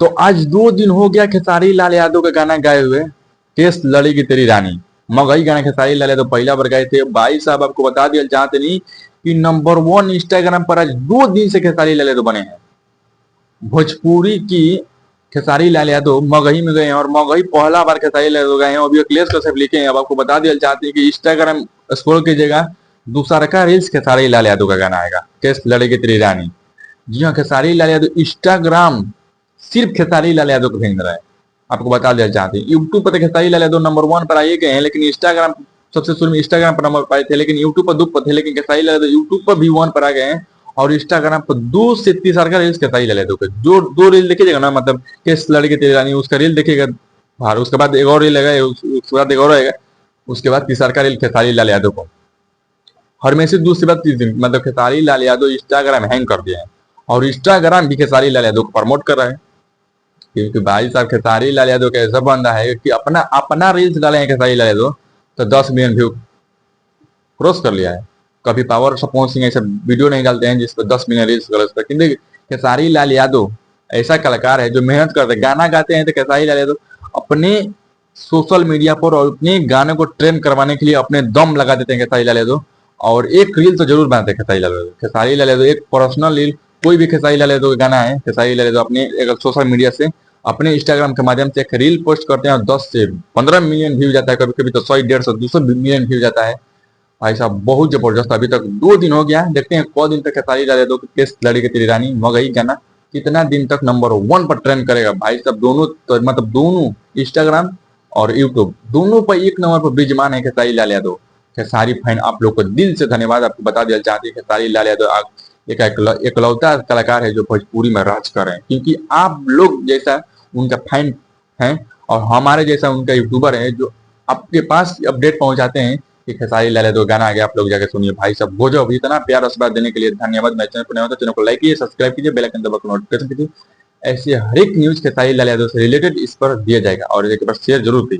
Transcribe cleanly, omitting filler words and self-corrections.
तो आज 2 दिन हो गया खेसारी लाल यादव का गाना गाए हुए, केस लड़ेगी तेरी रानी। मगही गाना खेसारी लाल यादव पहला बार गाए थे। भाई साहब आपको बता दिया चाहते नहीं कि नंबर 1 इंस्टाग्राम पर आज 2 दिन से खेसारी लाल यादव बने हैं। भोजपुरी की खेसारी लाल यादव मगही में गए हैं और मगही पहला बार खेसारी लाल यादव गए हैं। अभी अखिलेश कश्यप लिखे हैं। अब आपको बता दिया चाहते हैं कि इंस्टाग्राम स्क्रॉल कीजिएगा, दूसरा का रील्स खेसारी लाल यादव का गाना आएगा, केस लड़ेगी तेरी रानी। जी हाँ, खेसारी लाल यादव इंस्टाग्राम सिर्फ खेसारी लाल यादव को भेज रहा है। आपको बता दिया चाहते हैं यूट्यूब पर तो खेसारी लाल यादव नंबर 1 पर आए गए हैं, लेकिन इंस्टाग्राम सबसे शुरू में इंस्टाग्राम पर नंबर पाए थे, लेकिन यूट्यूब पर 2 पर थे। लेकिन खेसारी लाल यादव यूट्यूब पर भी 1 पर आ गए हैं और इंस्टाग्राम पर 2 से 3 का रील्स खेसारी लाल यादव के जो 2 रील देखिएगा ना, मतलब केस लड़के तेरी रानी उसका रील देखिएगा बाहर, उसके बाद एक और रील आएगा, उसके बाद एक और आएगा, उसके बाद तीसरा का रील खेसारी लाल यादव को हर में से दूसरी बात 30 दिन मतलब खेसारी लाल यादव इंस्टाग्राम हैंग कर दिया है और इंस्टाग्राम भी खेसारी लाल यादव को प्रमोट कर रहा है। क्योंकि भाई साहब खेसारी लाल यादव का ऐसा बंदा है कि अपना अपना रील्स डाले हैं खेसारी लाल यादव तो 10 मिलियन व्यू क्रॉस कर लिया है। कभी पावर सपोर्ट सिंह ऐसा वीडियो नहीं डालते हैं जिस पर 10 मिलियन रील्स किंतु खेसारी लाल यादव ऐसा कलाकार है जो मेहनत करते हैं, गाना गाते हैं तो खेसारी लाल यादव अपने सोशल मीडिया पर और अपने गाने को ट्रेंड करवाने के लिए अपने दम लगा देते हैं खेसारी लाल यादव। और एक रील तो जरूर बनाते हैं खेसारी लाल यादव। खेसारी लाल यादव एक पर्सनल रील, कोई भी खेसारी लाल यादव का गाना है, खेसारी लाल यादव अपने एक सोशल मीडिया से अपने इंस्टाग्राम के माध्यम से एक रील पोस्ट करते हैं और 10 से 15 मिलियन व्यू जाता है, कभी कभी तो 100 150 200 मिलियन व्यू जाता है। भाई साहब बहुत जबरदस्त। अभी तक 2 दिन हो गया, देखते हैं कौ दिन तक खेसारी लाल यादव केस लड़ेगी तेरी रानी मगही गाना कितना दिन तक नंबर 1 पर ट्रेंड करेगा। भाई साहब दोनों तो मतलब दोनों इंस्टाग्राम और यूट्यूब दोनों पर 1 नंबर पर विजमान है खेसारी लाल यादव। खेसारी फैन आप लोग को दिल से धन्यवाद। आपको बता दिया चाहते हैं खेसारी लाल यादव एक एकलौता कलाकार है जो भोजपुरी में राज कर रहे हैं, क्योंकि आप लोग जैसा उनका फैन है और हमारे जैसा उनका यूट्यूबर है जो आपके पास अपडेट पहुंचाते हैं कि खेसारी लाल यादव गाना आ गया, आप लोग जाकर सुनिए। भाई साहब गजब, इतना प्यार आशीर्वाद देने के लिए धन्यवाद। मेरे चैनल पर नया हो तो चैनल को लाइक कीजिए, सब्सक्राइब कीजिए, बेल आइकन दबाकर नोटिफिकेशन कीजिए। ऐसे हर एक न्यूज खेसारी लाल यादव से रिलेटेड इस पर दिया जाएगा और एक बार शेयर जरूर कीजिए।